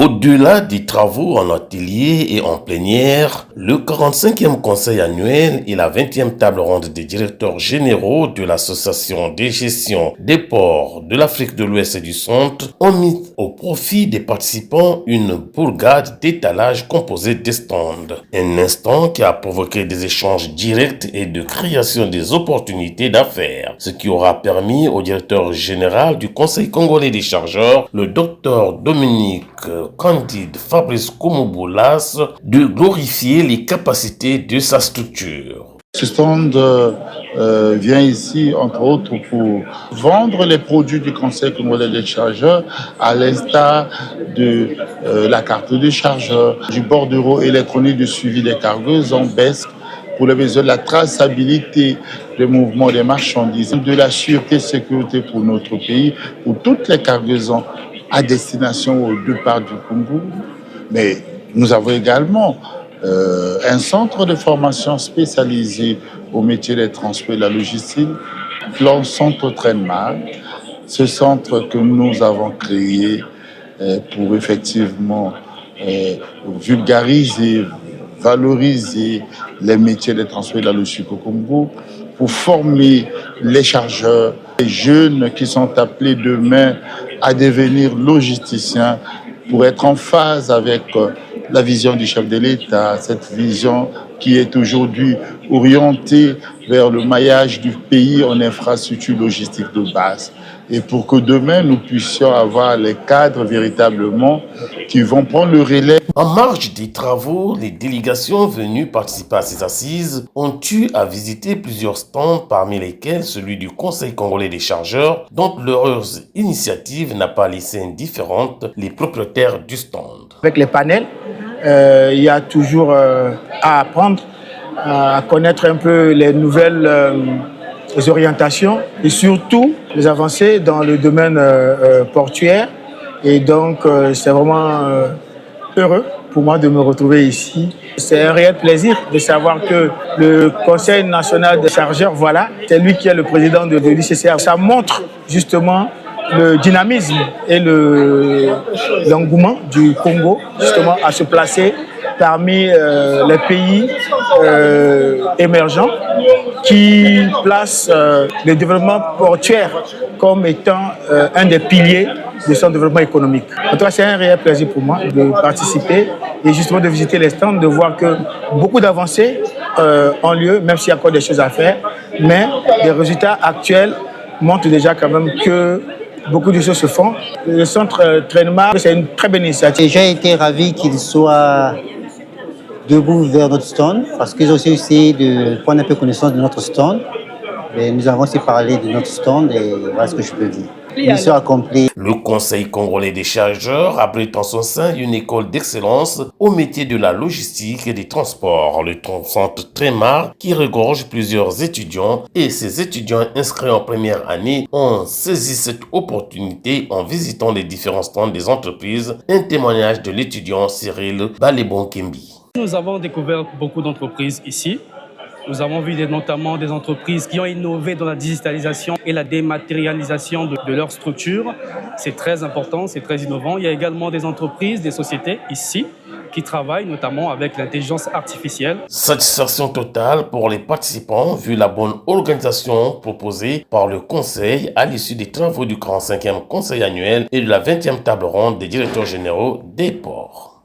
Au-delà des travaux en atelier et en plénière, le 45e conseil annuel et la 20e table ronde des directeurs généraux de l'Association des gestions des ports de l'Afrique de l'Ouest et du Centre ont mis au profit des participants une bourgade d'étalage composée de stands. Un instant qui a provoqué des échanges directs et de création des opportunités d'affaires, ce qui aura permis au directeur général du Conseil congolais des chargeurs, le docteur Dominique Candide Fabrice Koumoubolas, de glorifier les capacités de sa structure. Ce stand vient ici, entre autres, pour vendre les produits du Conseil congolais des chargeurs, à l'instar de la carte de chargeur, du bordereau électronique de suivi des cargaisons BESC, pour les besoins de la traçabilité des mouvements des marchandises, de la sûreté et sécurité pour notre pays, pour toutes les cargaisons à destination aux deux parts du Congo. Mais nous avons également un centre de formation spécialisé au métier des transports et de la logistique, le centre Trenmar, ce centre que nous avons créé pour effectivement vulgariser, valoriser les métiers des transports et de la logistique au Congo, pour former les chargeurs, les jeunes qui sont appelés demain à devenir logisticiens, pour être en phase avec la vision du chef de l'État, cette vision qui est aujourd'hui orientée vers le maillage du pays en infrastructure logistique de base. Et pour que demain, nous puissions avoir les cadres véritablement qui vont prendre le relais. En marge des travaux, les délégations venues participer à ces assises ont eu à visiter plusieurs stands, parmi lesquels celui du Conseil congolais des chargeurs, dont l'heureuse initiative n'a pas laissé indifférente les propriétaires du stand. Avec les panels, il y a toujours à apprendre, à connaître un peu les nouvelles orientations et surtout les avancées dans le domaine portuaire. Et donc, c'est vraiment heureux pour moi de me retrouver ici. C'est un réel plaisir de savoir que le Conseil national des chargeurs, voilà, c'est lui qui est le président de l'ICCA. Ça montre justement le dynamisme et l'engouement du Congo justement à se placer parmi les pays émergents qui placent le développement portuaire comme étant un des piliers de son développement économique. En tout cas, c'est un réel plaisir pour moi de participer et justement de visiter les stands, de voir que beaucoup d'avancées ont lieu, même s'il y a encore des choses à faire, mais les résultats actuels montrent déjà quand même que beaucoup de choses se font. Le centre Trenmar, c'est une très belle initiative. J'ai été ravi qu'ils soient debout vers notre stand parce qu'ils ont aussi essayé de prendre un peu connaissance de notre stand. Et nous avons aussi parlé de notre stand et voilà ce que je peux dire. Mission accomplie. Le Conseil congolais des chargeurs abrite en son sein une école d'excellence au métier de la logistique et des transports, le centre Trenmar, qui regorge plusieurs étudiants et ces étudiants inscrits en première année ont saisi cette opportunité en visitant les différents stands des entreprises. Un témoignage de l'étudiant Cyril Balebon-Kembi. Nous avons découvert beaucoup d'entreprises ici. Nous avons vu notamment des entreprises qui ont innové dans la digitalisation et la dématérialisation de leur structure. C'est très important, c'est très innovant. Il y a également des entreprises, des sociétés ici qui travaillent notamment avec l'intelligence artificielle. Satisfaction totale pour les participants vu la bonne organisation proposée par le Conseil à l'issue des travaux du 45e Conseil annuel et de la 20e table ronde des directeurs généraux des ports.